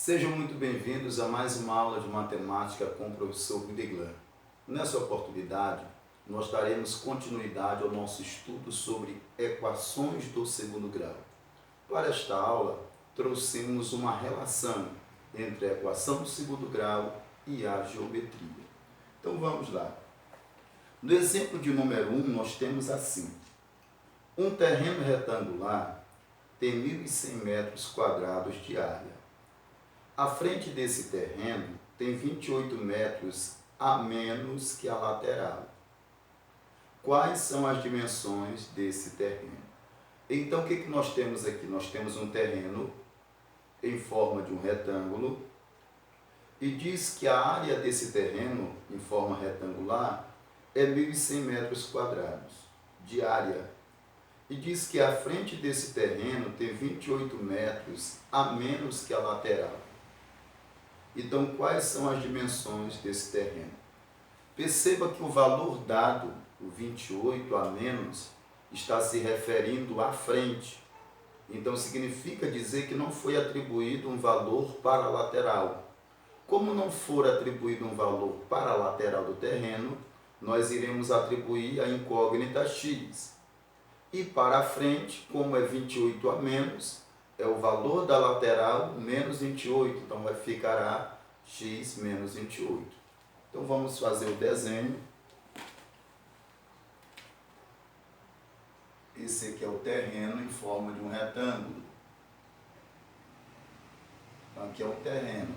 Sejam muito bem-vindos a mais uma aula de matemática com o professor Guideglan. Nessa oportunidade, nós daremos continuidade ao nosso estudo sobre equações do segundo grau. Para esta aula, trouxemos uma relação entre a equação do segundo grau e a geometria. Então vamos lá. No exemplo de número 1, nós temos assim: um terreno retangular tem 1.100 metros quadrados de área. A frente desse terreno tem 28 metros a menos que a lateral. Quais são as dimensões desse terreno? Então, o que nós temos aqui? Nós temos um terreno em forma de um retângulo e diz que a área desse terreno, em forma retangular, é 1.100 metros quadrados de área. E diz que a frente desse terreno tem 28 metros a menos que a lateral. Então, quais são as dimensões desse terreno? Perceba que o valor dado, o 28 a menos, está se referindo à frente. Então, significa dizer que não foi atribuído um valor para a lateral. Como não for atribuído um valor para a lateral do terreno, nós iremos atribuir a incógnita x. E para a frente, como é 28 a menos, é o valor da lateral menos 28, então vai ficar x menos 28. Então vamos fazer o desenho. Esse aqui é o terreno em forma de um retângulo. Então aqui é o terreno.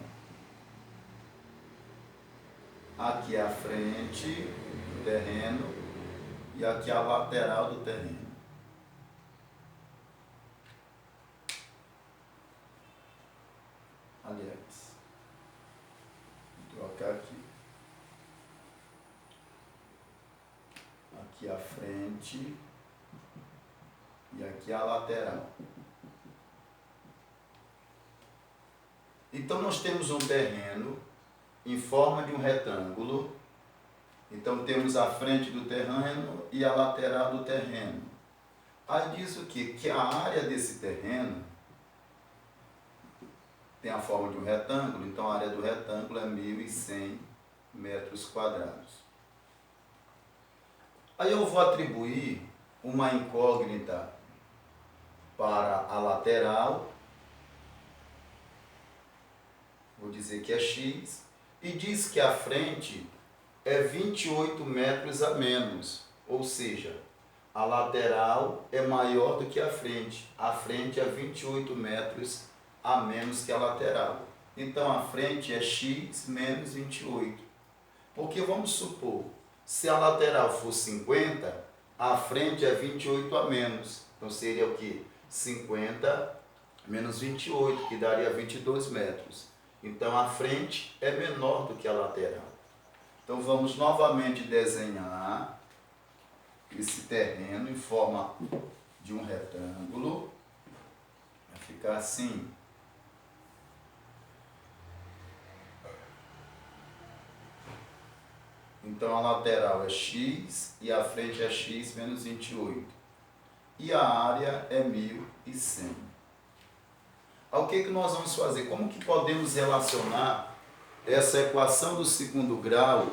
Aqui é a frente do terreno e aqui é a lateral do terreno. Aliás, vou trocar aqui. Aqui a frente e aqui a lateral. Então nós temos um terreno em forma de um retângulo. Então temos a frente do terreno e a lateral do terreno. Aí diz o quê? Que a área desse terreno tem a forma de um retângulo, então a área do retângulo é 1.100 metros quadrados. Aí eu vou atribuir uma incógnita para a lateral, vou dizer que é x, e diz que a frente é 28 metros a menos, ou seja, a lateral é maior do que a frente é 28 metros a menos que a lateral. Então a frente é x menos 28. Porque vamos supor, se a lateral for 50, a frente é 28 a menos. Então seria o que? 50 menos 28, que daria 22 metros. Então a frente é menor do que a lateral. Então vamos novamente desenhar esse terreno em forma de um retângulo. Vai ficar assim. Então a lateral é x e a frente é x menos 28. E a área é 1.100. O que nós vamos fazer? Como que podemos relacionar essa equação do segundo grau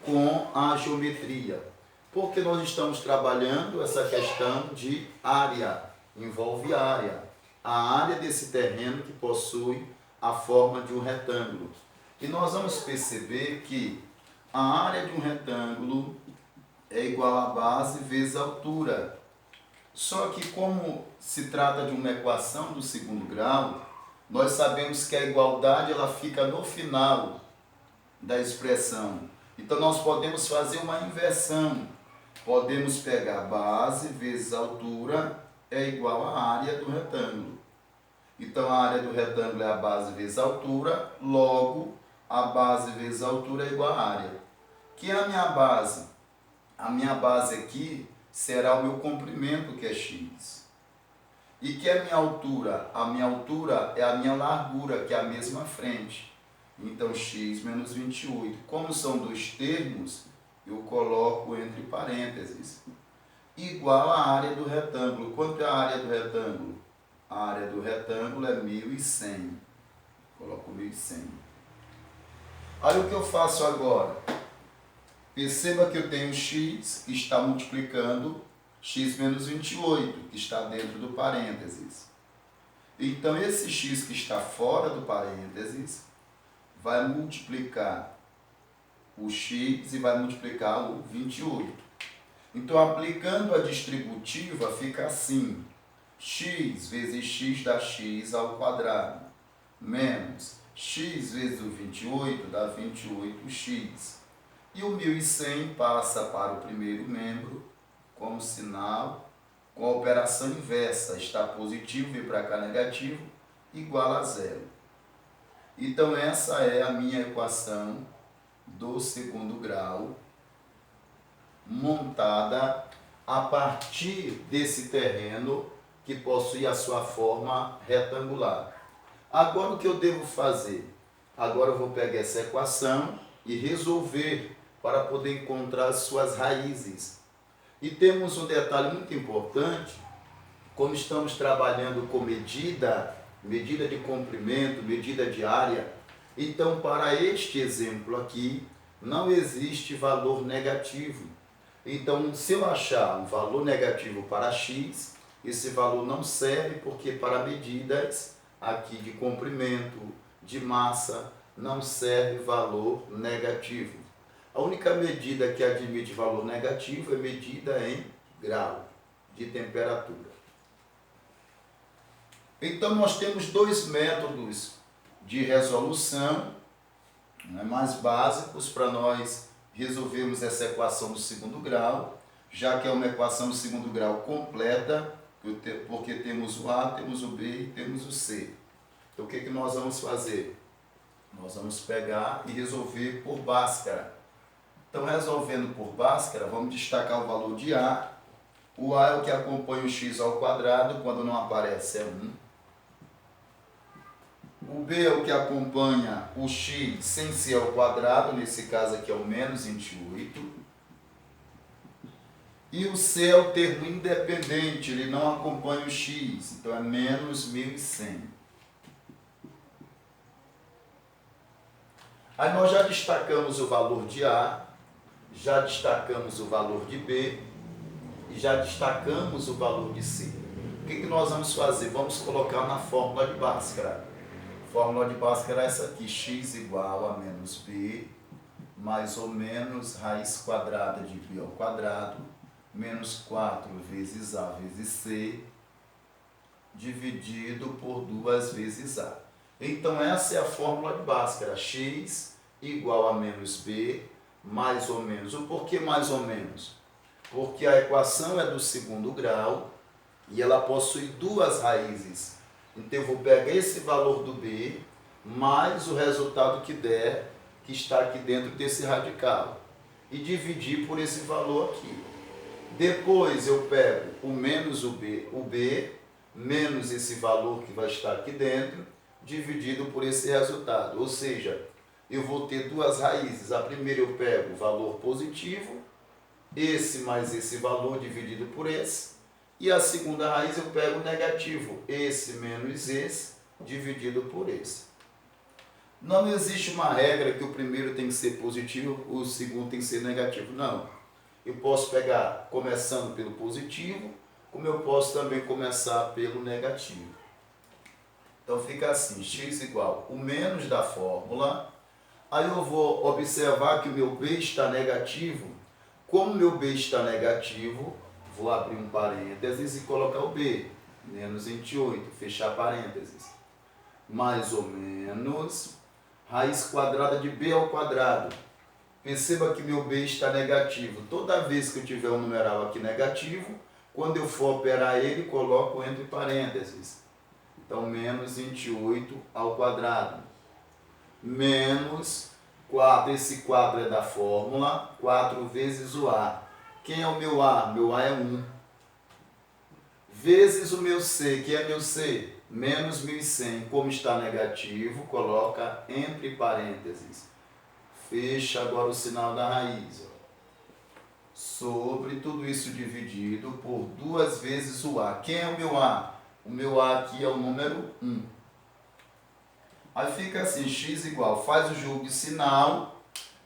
com a geometria? Porque nós estamos trabalhando essa questão de área, envolve área. A área desse terreno que possui a forma de um retângulo. E nós vamos perceber que a área de um retângulo é igual à base vezes a altura. Só que como se trata de uma equação do segundo grau, nós sabemos que a igualdade ela fica no final da expressão. Então nós podemos fazer uma inversão. Podemos pegar base vezes altura é igual à área do retângulo. Então a área do retângulo é a base vezes a altura, logo a base vezes a altura é igual à área. Que é a minha base? A minha base aqui será o meu comprimento, que é x. E que é a minha altura? A minha altura é a minha largura, que é a mesma frente. Então x menos 28. Como são dois termos, eu coloco entre parênteses. Igual à área do retângulo. Quanto é a área do retângulo? A área do retângulo é 1.100. Coloco 1.100. Aí o que eu faço agora? Perceba que eu tenho x que está multiplicando x menos 28, que está dentro do parênteses. Então, esse x que está fora do parênteses vai multiplicar o x e vai multiplicar o 28. Então, aplicando a distributiva, fica assim: x vezes x dá x ao quadrado, menos x vezes o 28 dá 28x. E o 1.100 passa para o primeiro membro como sinal, com a operação inversa, está positivo e para cá negativo, igual a zero. Então essa é a minha equação do segundo grau, montada a partir desse terreno que possui a sua forma retangular. Agora o que eu devo fazer? Agora eu vou pegar essa equação e resolver para poder encontrar as suas raízes. E temos um detalhe muito importante, como estamos trabalhando com medida de comprimento, medida de área, então para este exemplo aqui não existe valor negativo. Então, se eu achar um valor negativo para x, esse valor não serve porque para medidas aqui de comprimento, de massa, não serve valor negativo. A única medida que admite valor negativo é medida em grau de temperatura. Então, nós temos dois métodos de resolução, né, mais básicos para nós resolvermos essa equação do segundo grau, já que é uma equação do segundo grau completa, porque temos o A, temos o B e temos o C. Então, o que nós vamos fazer? Nós vamos pegar e resolver por Bhaskara. Então, resolvendo por Bhaskara, vamos destacar o valor de A. O A é o que acompanha o x ao quadrado, quando não aparece é 1. O B é o que acompanha o x sem ser ao quadrado, nesse caso aqui é o menos 28. E o C é o termo independente, ele não acompanha o x, então é menos 1.100. Aí nós já destacamos o valor de A, já destacamos o valor de B e já destacamos o valor de C. O que nós vamos fazer? Vamos colocar na fórmula de Bhaskara. A fórmula de Bhaskara é essa aqui: x igual a menos b, mais ou menos raiz quadrada de b ao quadrado, menos 4 vezes a vezes c, dividido por 2 vezes a. Então essa é a fórmula de Bhaskara: x igual a menos b, mais ou menos. O porquê mais ou menos? Porque a equação é do segundo grau e ela possui duas raízes. Então eu vou pegar esse valor do b mais o resultado que der, que está aqui dentro desse radical, e dividir por esse valor aqui. Depois eu pego o menos o b menos esse valor que vai estar aqui dentro, dividido por esse resultado. Ou seja, eu vou ter duas raízes. A primeira eu pego o valor positivo, esse mais esse valor dividido por esse. E a segunda raiz eu pego o negativo, esse menos esse, dividido por esse. Não existe uma regra que o primeiro tem que ser positivo, o segundo tem que ser negativo. Não. Eu posso pegar começando pelo positivo, como eu posso também começar pelo negativo. Então fica assim: x igual o menos da fórmula. Aí eu vou observar que o meu b está negativo. Como o meu b está negativo, vou abrir um parênteses e colocar o b, menos 28, fechar parênteses. Mais ou menos raiz quadrada de b ao quadrado. Perceba que meu b está negativo. Toda vez que eu tiver um numeral aqui negativo, quando eu for operar ele, coloco entre parênteses. Então, menos 28 ao quadrado. Menos 4, esse 4 é da fórmula, 4 vezes o A. Quem é o meu A? Meu A é 1. Vezes o meu C. Quem é meu C? Menos 1.100. Como está negativo, coloca entre parênteses. Fecha agora o sinal da raiz. Sobre tudo isso dividido por 2 vezes o A. Quem é o meu A? O meu A aqui é o número 1. Aí fica assim, x igual, faz o jogo de sinal,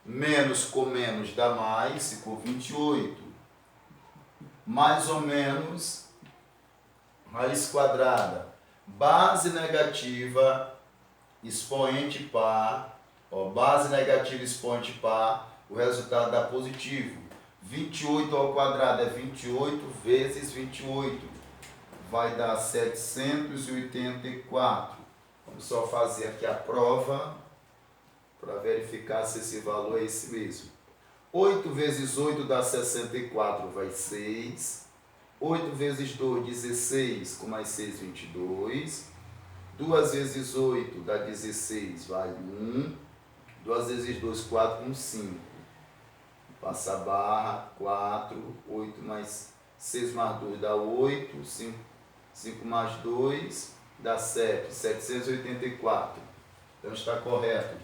menos com menos dá mais, ficou 28. Mais ou menos, raiz quadrada, base negativa, expoente par, ó, base negativa, expoente par, o resultado dá positivo. 28 ao quadrado é 28 vezes 28, vai dar 784. Vamos só fazer aqui a prova para verificar se esse valor é esse mesmo. 8 vezes 8 dá 64, vai 6. 8 vezes 2, 16, com mais 6, 22. 2 vezes 8 dá 16, vai 1. 2 vezes 2, 4, 1, 5. Passa a barra, 4, 8 mais 6 mais 2 dá 8, 5 mais 2 dá 7, 784. Então está correto.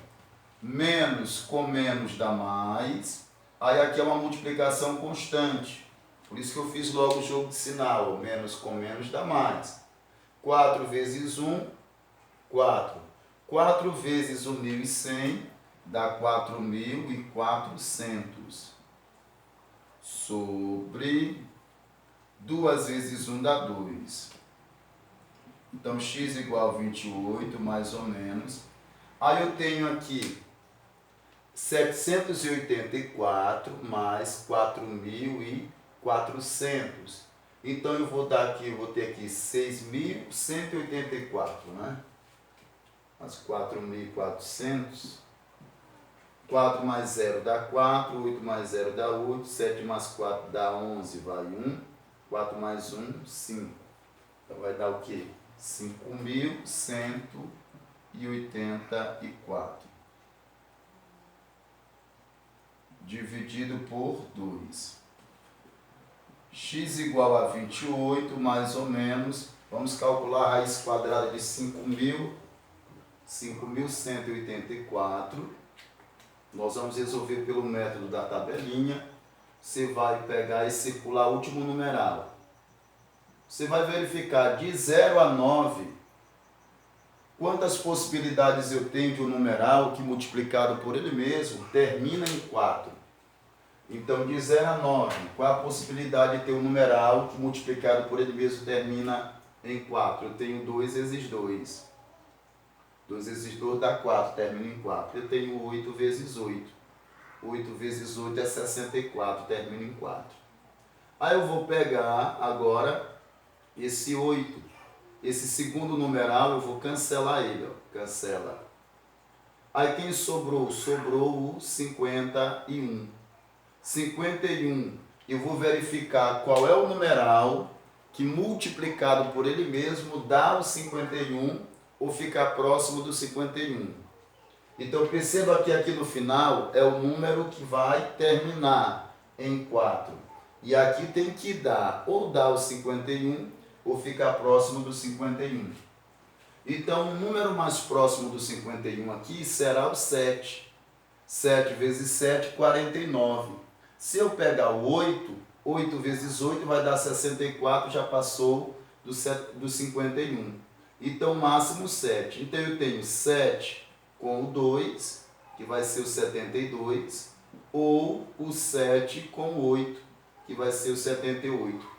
Menos com menos dá mais. Aí aqui é uma multiplicação constante. Por isso que eu fiz logo o jogo de sinal. Menos com menos dá mais. 4 vezes 1, 4. 4 vezes 1.100 dá 4.400. Sobre 2 vezes 1 dá 2. Então, x igual a 28, mais ou menos. Aí eu tenho aqui 784 mais 4.400. Então, eu vou ter aqui 6.184, né? Mais 4.400. 4 mais 0 dá 4, 8 mais 0 dá 8, 7 mais 4 dá 11, vai 1. 4 mais 1, 5. Então, vai dar o quê? 5.184 dividido por 2. X igual a 28, mais ou menos. Vamos calcular a raiz quadrada de 5.184. Nós vamos resolver pelo método da tabelinha. Você vai pegar e circular o último numeral. Você vai verificar de 0 a 9 quantas possibilidades eu tenho de um numeral que multiplicado por ele mesmo termina em 4. Então, de 0 a 9, qual a possibilidade de ter um numeral que multiplicado por ele mesmo termina em 4? Eu tenho 2 vezes 2. 2 vezes 2 dá 4, termina em 4. Eu tenho 8 vezes 8. 8 vezes 8 é 64, termina em 4. Aí eu vou pegar agora esse 8, esse segundo numeral, eu vou cancelar ele, ó, cancela. Aí quem sobrou? Sobrou o 51. 51, eu vou verificar qual é o numeral que multiplicado por ele mesmo dá o 51 ou ficar próximo do 51. Então perceba que aqui no final é o número que vai terminar em 4. E aqui tem que dar ou dar o 51 ou ficar próximo do 51. Então, o número mais próximo do 51 aqui será o 7. 7 vezes 7, 49. Se eu pegar o 8, 8 vezes 8 vai dar 64, já passou do 51. Então, máximo 7. Então, eu tenho 7 com o 2, que vai ser o 72, ou o 7 com o 8, que vai ser o 78.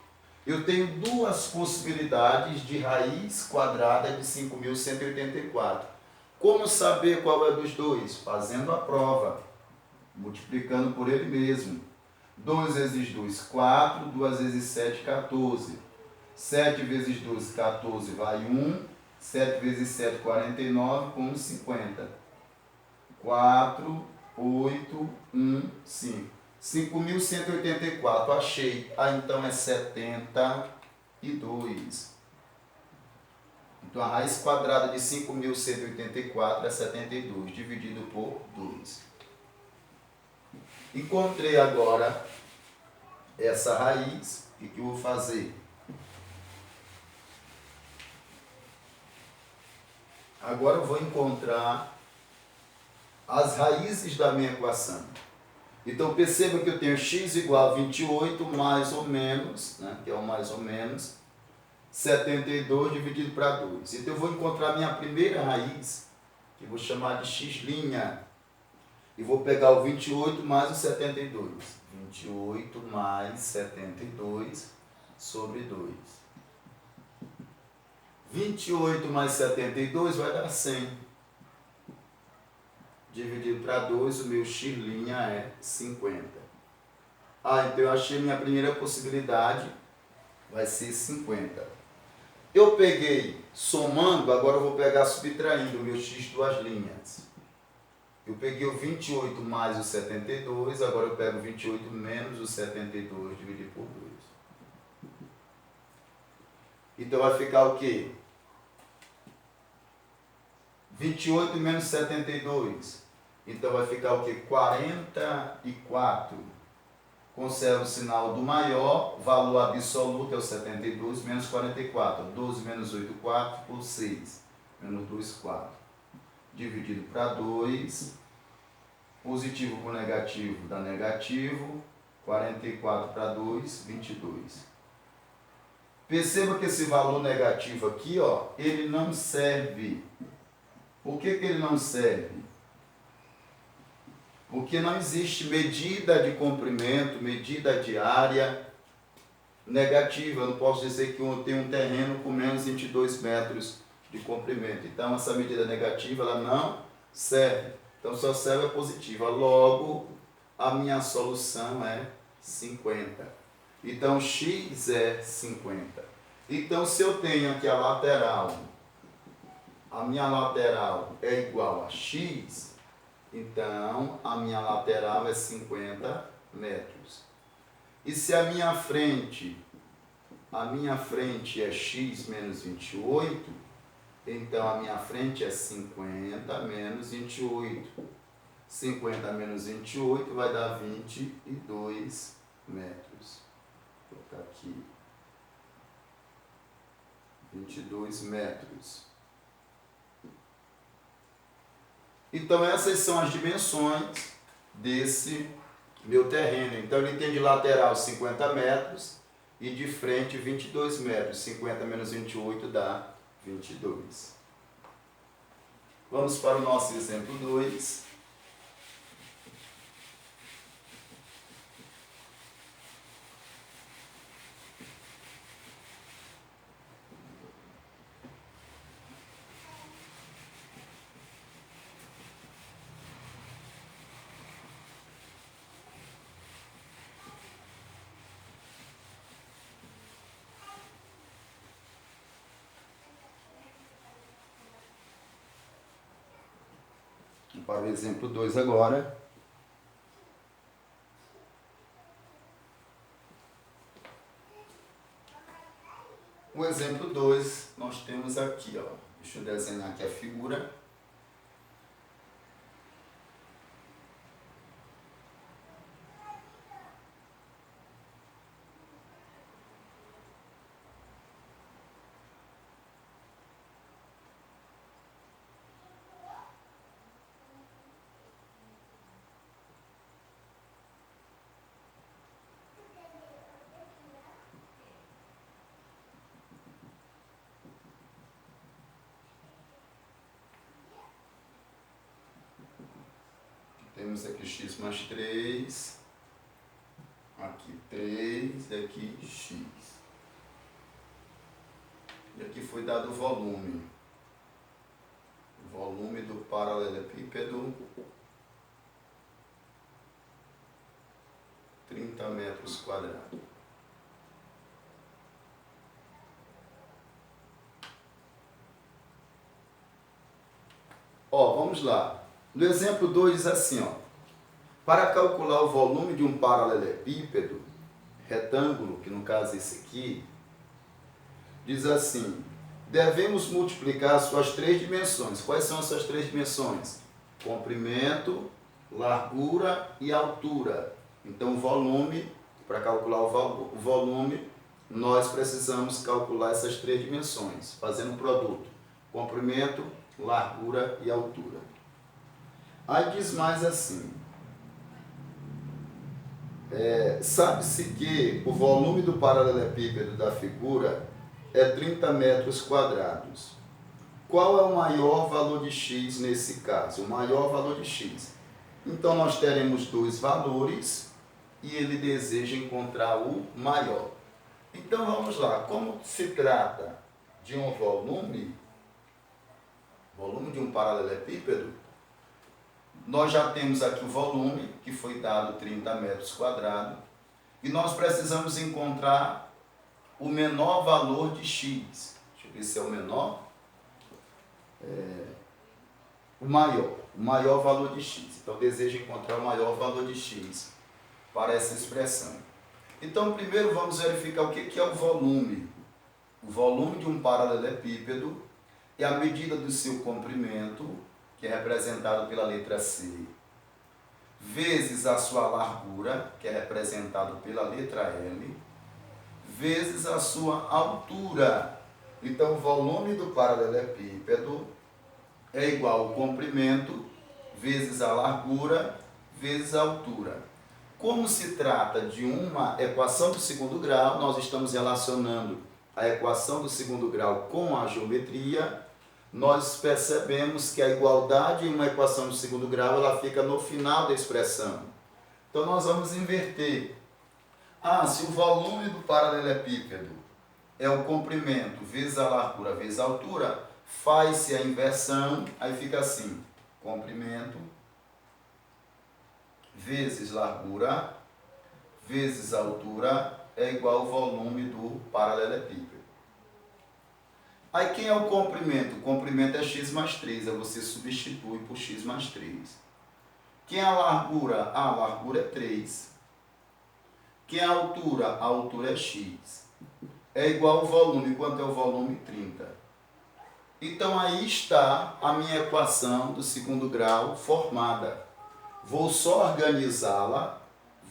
Eu tenho duas possibilidades de raiz quadrada de 5.184. Como saber qual é dos dois? Fazendo a prova, multiplicando por ele mesmo. 2 vezes 2, 4. 2 vezes 7, 14. 7 vezes 2, 14, vai 1. 7 vezes 7, 49, com 50. 4, 8, 1, 5. 5.184, achei. Ah, então é 72. Então a raiz quadrada de 5.184 é 72, dividido por 2. Encontrei agora essa raiz. O que eu vou fazer? Agora eu vou encontrar as raízes da minha equação. Então, perceba que eu tenho x igual a 28 mais ou menos, né, que é o mais ou menos, 72 dividido para 2. Então, eu vou encontrar a minha primeira raiz. que vou chamar de x', e vou pegar o 28 mais o 72. 28 mais 72 sobre 2. 28 mais 72 vai dar 100. Dividido para 2, o meu x' é 50. Então eu achei a minha primeira possibilidade, vai ser 50. Eu peguei somando, agora eu vou pegar subtraindo o meu x duas linhas. Eu peguei o 28 mais o 72, agora eu pego o 28 menos o 72 dividido por 2. Então vai ficar o quê? 28 menos 72. Então vai ficar o quê? 44. Conserva o sinal do maior, valor absoluto é o 72 menos 44. 12 menos 8, 4 por 6. Menos 2, 4. Dividido para 2. Positivo com negativo dá negativo. 44 para 2, 22. Perceba que esse valor negativo aqui, ó, ele não serve. Por que ele não serve? Porque não existe medida de comprimento, medida de área negativa. Eu não posso dizer que eu tenho um terreno com menos 22 metros de comprimento. Então, essa medida negativa ela não serve. Então, só serve a positiva. Logo, a minha solução é 50. Então, x é 50. Então, se eu tenho aqui a minha lateral é igual a x, então a minha lateral é 50 metros. E se a minha frente é x menos 28, então a minha frente é 50 menos 28. 50 menos 28 vai dar 22 metros. Vou colocar aqui 22 metros. Então essas são as dimensões desse meu terreno. Então ele tem de lateral 50 metros e de frente 22 metros. 50 menos 28 dá 22. Vamos para o nosso exemplo 2. Para o exemplo 2 agora. O exemplo 2, nós temos aqui, ó. Deixa eu desenhar aqui a figura. Temos aqui x mais 3, aqui 3 e aqui x. E aqui foi dado o volume. O volume do paralelepípedo, 30 metros quadrados. Ó, vamos lá. No exemplo 2 diz assim, ó, para calcular o volume de um paralelepípedo retângulo, que no caso é esse aqui, diz assim, devemos multiplicar suas três dimensões. Quais são essas três dimensões? Comprimento, largura e altura. Então, o volume, para calcular o volume, nós precisamos calcular essas três dimensões, fazendo o produto. Comprimento, largura e altura. Aí diz mais assim, sabe-se que o volume do paralelepípedo da figura é 30 metros quadrados. Qual é o maior valor de x nesse caso? O maior valor de x. Então, nós teremos dois valores e ele deseja encontrar o maior. Então, vamos lá. Como se trata de um volume de um paralelepípedo, nós já temos aqui o volume, que foi dado 30 metros quadrados, e nós precisamos encontrar o menor valor de x. Deixa eu ver se é o menor. O maior valor de x. Então, desejo encontrar o maior valor de x para essa expressão. Então, primeiro vamos verificar o que é o volume. O volume de um paralelepípedo é a medida do seu comprimento, que é representado pela letra C, vezes a sua largura, que é representado pela letra L, vezes a sua altura. Então, o volume do paralelepípedo é igual ao comprimento vezes a largura vezes a altura. Como se trata de uma equação do segundo grau, nós estamos relacionando a equação do segundo grau com a geometria, nós percebemos que a igualdade em uma equação do segundo grau ela fica no final da expressão. Então, nós vamos inverter. Se o volume do paralelepípedo é o comprimento vezes a largura vezes a altura, faz-se a inversão, aí fica assim, comprimento vezes largura vezes altura é igual ao volume do paralelepípedo. Aí quem é o comprimento? O comprimento é x mais 3, aí você substitui por x mais 3. Quem é a largura? A largura é 3. Quem é a altura? A altura é x. É igual ao volume. Quanto é o volume? 30. Então aí está a minha equação do segundo grau formada. Vou só organizá-la,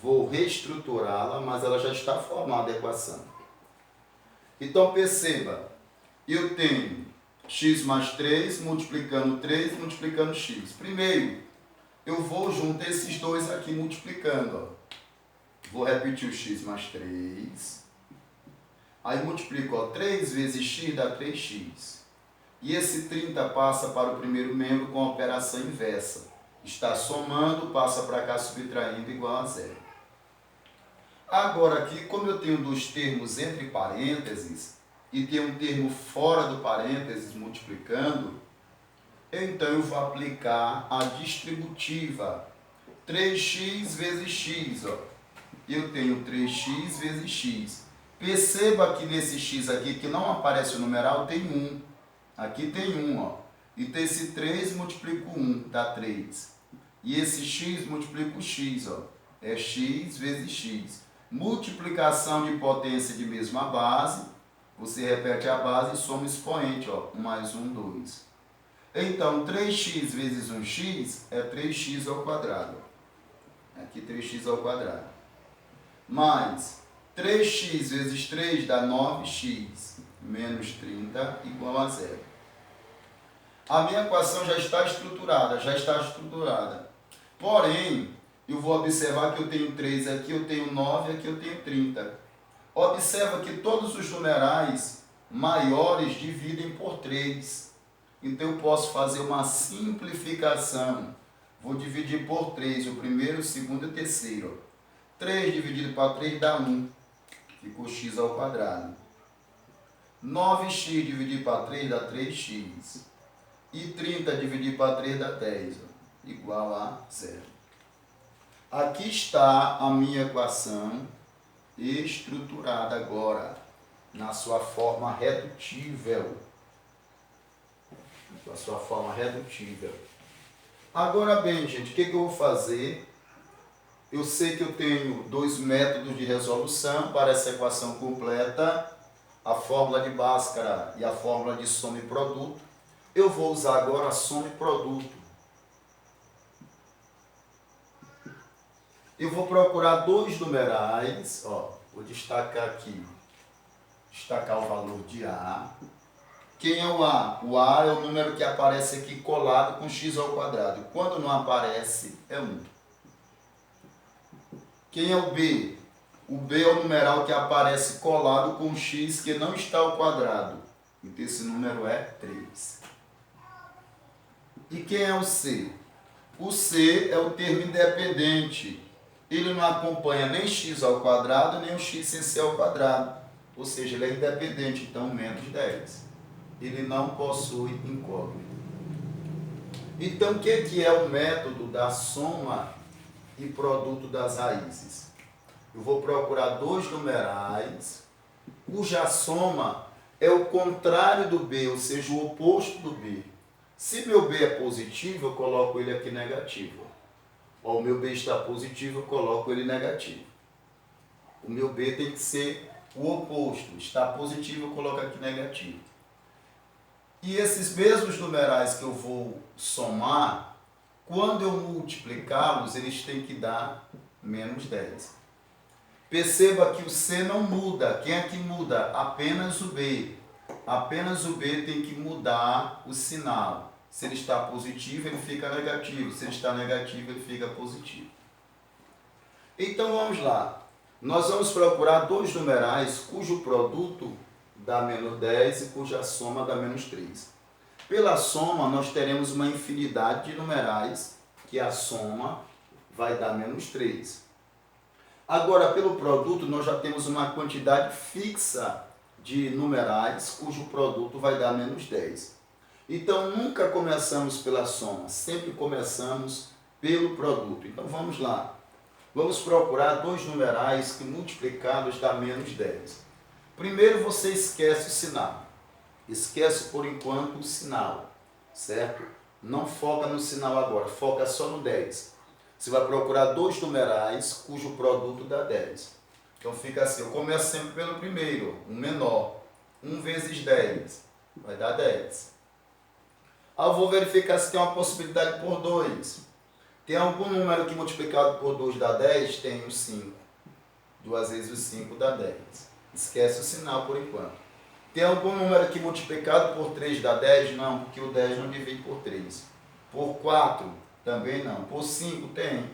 vou reestruturá-la, mas ela já está formada a equação. Então perceba, eu tenho x mais 3 multiplicando 3 multiplicando x. Primeiro, eu vou juntar esses dois aqui multiplicando. Vou repetir o x mais 3. Aí multiplico, 3 vezes x dá 3x. E esse 30 passa para o primeiro membro com a operação inversa. Está somando, passa para cá subtraindo igual a zero. Agora aqui, como eu tenho dois termos entre parênteses e tenho um termo fora do parênteses multiplicando, então eu vou aplicar a distributiva 3x vezes x. Eu tenho 3x vezes x. Perceba que nesse x aqui, que não aparece o numeral, tem 1. Aqui tem 1, Então esse 3 multiplica 1, dá 3. E esse x multiplica o x, É x vezes x. Multiplicação de potência de mesma base. Você repete a base e soma o expoente, 1 mais 1, 2. Então, 3x vezes 1x é 3x ao quadrado. Aqui 3x ao quadrado. Mais 3x vezes 3 dá 9x. Menos 30 igual a zero. A minha equação já está estruturada. Porém, eu vou observar que eu tenho 3 aqui, eu tenho 9 aqui, eu tenho 30. Observa que todos os numerais maiores dividem por 3. Então, eu posso fazer uma simplificação. Vou dividir por 3, o primeiro, o segundo e o terceiro. 3 dividido para 3 dá 1. Ficou x ao quadrado. 9x dividido para 3 dá 3x. E 30 dividido para 3 dá 10. Igual a zero. Aqui está a minha equação estruturada agora, na sua forma redutível. Agora bem, gente, o que eu vou fazer? Eu sei que eu tenho dois métodos de resolução para essa equação completa, a fórmula de Bhaskara e a fórmula de soma e produto. Eu vou usar agora a soma e produto. Eu vou procurar dois numerais, vou destacar aqui, destacar o valor de A. Quem é o A? O A é o número que aparece aqui colado com x ao quadrado. Quando não aparece, é 1. Quem é o B? O B é o numeral que aparece colado com x que não está ao quadrado. Então esse número é 3. E quem é o C? O C é o termo independente. Ele não acompanha nem x ao quadrado, nem o x sem c ao quadrado. Ou seja, ele é independente, então menos 10. Ele não possui incógnita. Então, o que é o método da soma e produto das raízes? Eu vou procurar dois numerais, cuja soma é o contrário do B, ou seja, o oposto do B. Se meu B é positivo, eu coloco ele aqui negativo. Ó, o meu B está positivo, eu coloco ele negativo. O meu B tem que ser o oposto. Está positivo, eu coloco aqui negativo. E esses mesmos numerais que eu vou somar, quando eu multiplicá-los, eles têm que dar menos 10. Perceba que o C não muda. Quem é que muda? Apenas o B. Apenas o B tem que mudar o sinal. Se ele está positivo, ele fica negativo. Se ele está negativo, ele fica positivo. Então vamos lá. Nós vamos procurar dois numerais cujo produto dá menos 10 e cuja soma dá menos 3. Pela soma, nós teremos uma infinidade de numerais que a soma vai dar menos 3. Agora, pelo produto, nós já temos uma quantidade fixa de numerais cujo produto vai dar menos 10. Então, nunca começamos pela soma, sempre começamos pelo produto. Então, vamos lá. Vamos procurar dois numerais que multiplicados dá menos 10. Primeiro, você esquece o sinal. Esquece, por enquanto, o sinal, certo? Não foca no sinal agora, foca só no 10. Você vai procurar dois numerais cujo produto dá 10. Então, fica assim, eu começo sempre pelo primeiro, o menor. 1 vezes 10 vai dar 10. Eu vou verificar se tem uma possibilidade por 2. Tem algum número que multiplicado por 2 dá 10? Tem o 5. 2 vezes o 5 dá 10. Esquece o sinal por enquanto. Tem algum número que multiplicado por 3 dá 10? Não, porque o 10 não divide por 3. Por 4? Também não. Por 5? Tem.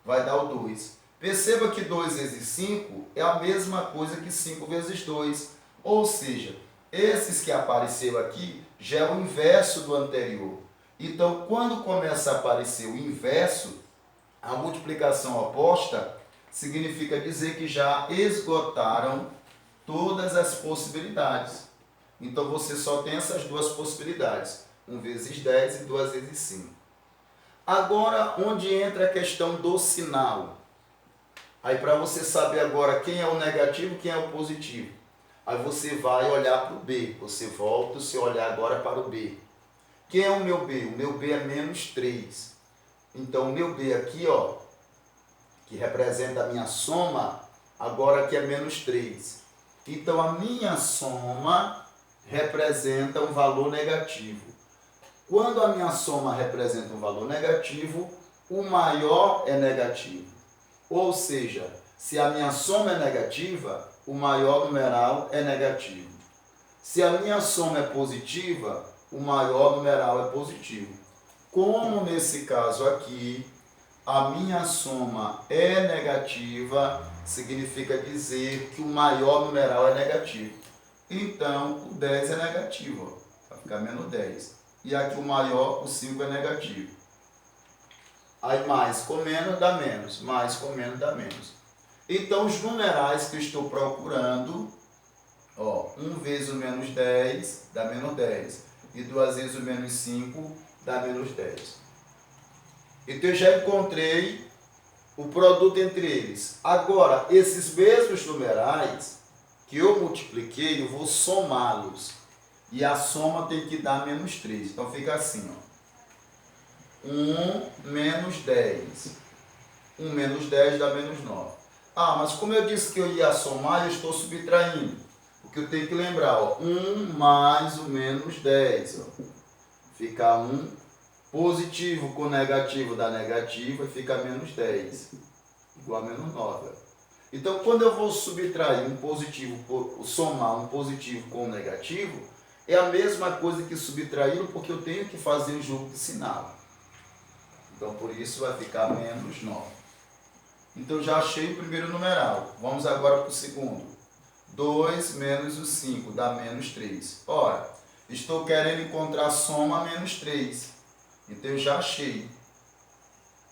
Vai dar o 2. Perceba que 2 vezes 5 é a mesma coisa que 5 vezes 2. Ou seja, esses que apareceu aqui já é o inverso do anterior. Então, quando começa a aparecer o inverso, a multiplicação oposta, significa dizer que já esgotaram todas as possibilidades. Então, você só tem essas duas possibilidades. 1 vezes 10 e 2 vezes 5. Agora, onde entra a questão do sinal? Aí, para você saber agora quem é o negativo e quem é o positivo, aí você vai olhar para o B. Você volta o seu olhar agora para o B. Quem é o meu B? O meu B é menos 3. Então, o meu B aqui, ó, que representa a minha soma, agora aqui é menos 3. Então, a minha soma representa um valor negativo. Quando a minha soma representa um valor negativo, o maior é negativo. Ou seja, se a minha soma é negativa, o maior numeral é negativo. Se a minha soma é positiva, o maior numeral é positivo. Como nesse caso aqui, a minha soma é negativa, significa dizer que o maior numeral é negativo. Então, o 10 é negativo, ó, vai ficar menos 10. E aqui o maior, o 5 é negativo. Aí mais com menos dá menos, mais com menos dá menos. Então, os numerais que eu estou procurando, ó, 1 vezes o menos 10 dá menos 10. E 2 vezes o menos 5 dá menos 10. Então, eu já encontrei o produto entre eles. Agora, esses mesmos numerais que eu multipliquei, eu vou somá-los. E a soma tem que dar menos 3. Então, fica assim, ó. 1 menos 10. 1 menos 10 dá menos 9. Ah, mas como eu disse que eu ia somar, eu estou subtraindo. Porque eu tenho que lembrar, ó, 1 mais o menos 10. Ó. Fica 1 positivo com negativo dá negativo e fica menos 10. Igual a menos 9. Ó. Então, quando eu vou subtrair um positivo, somar um positivo com um negativo, é a mesma coisa que subtraí-lo, porque eu tenho que fazer o jogo de sinal. Então, por isso vai ficar menos 9. Então, já achei o primeiro numeral. Vamos agora para o segundo. 2 menos o 5 dá menos 3. Ora, estou querendo encontrar a soma menos 3. Então eu já achei.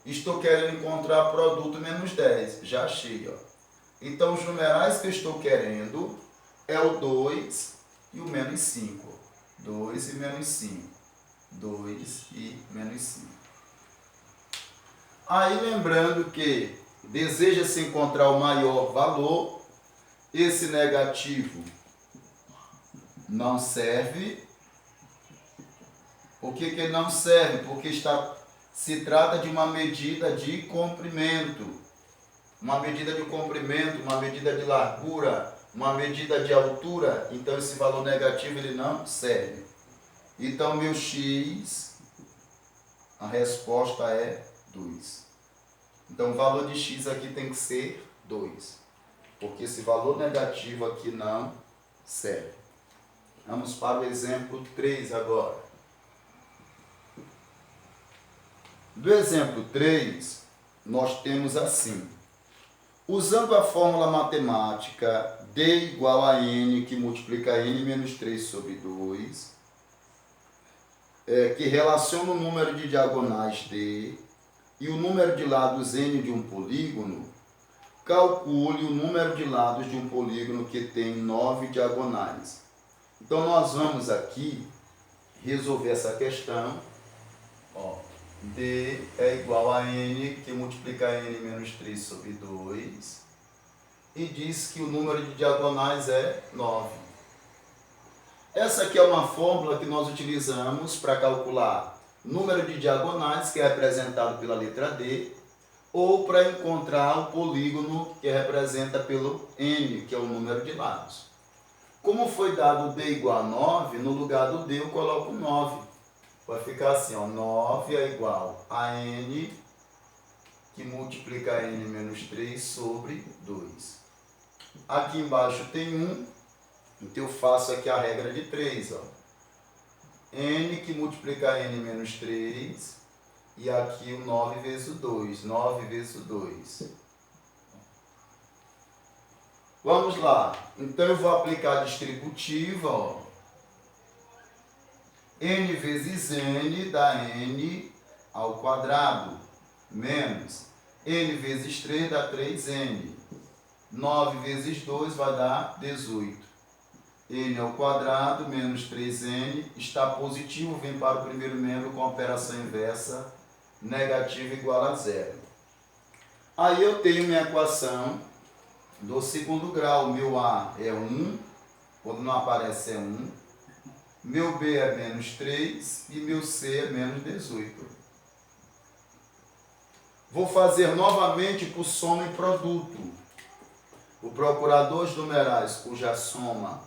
Estou querendo encontrar produto menos 10. Já achei, ó. Então os numerais que eu estou querendo é o 2 e o menos 5. 2 e menos 5. 2 e menos 5. Aí lembrando que deseja-se encontrar o maior valor, esse negativo não serve. Por que não serve? Porque se trata de uma medida de comprimento. Uma medida de comprimento, uma medida de largura, uma medida de altura. Então esse valor negativo ele não serve. Então meu x, a resposta é 2. Então o valor de x aqui tem que ser 2. Porque esse valor negativo aqui não serve. Vamos para o exemplo 3 agora. Do exemplo 3, nós temos assim. Usando a fórmula matemática D igual a N, que multiplica N menos 3 sobre 2, que relaciona o número de diagonais D e o número de lados N de um polígono, calcule o número de lados de um polígono que tem 9 diagonais. Então, nós vamos aqui resolver essa questão. Ó, D é igual a N, que multiplica N menos 3 sobre 2, e diz que o número de diagonais é 9. Essa aqui é uma fórmula que nós utilizamos para calcular o número de diagonais, que é representado pela letra D, ou para encontrar o polígono, que representa pelo N, que é o número de lados. Como foi dado D igual a 9, no lugar do D eu coloco 9. Vai ficar assim, ó, 9 é igual a N, que multiplica N menos 3 sobre 2. Aqui embaixo tem 1, então eu faço aqui a regra de 3, ó. N que multiplica N menos 3, e aqui o 9 vezes o 2, 9 vezes o 2. Vamos lá, então eu vou aplicar a distributiva, ó. N vezes N dá N ao quadrado, menos N vezes 3 dá 3N. 9 vezes 2 vai dar 18. N ao quadrado menos 3N está positivo, vem para o primeiro membro com a operação inversa, negativo igual a 0. Aí eu tenho minha equação do segundo grau. Meu A é 1, quando não aparece é 1. Meu B é menos 3 e meu C é menos 18. Vou fazer novamente por soma e produto. Vou procurar dois numerais cuja soma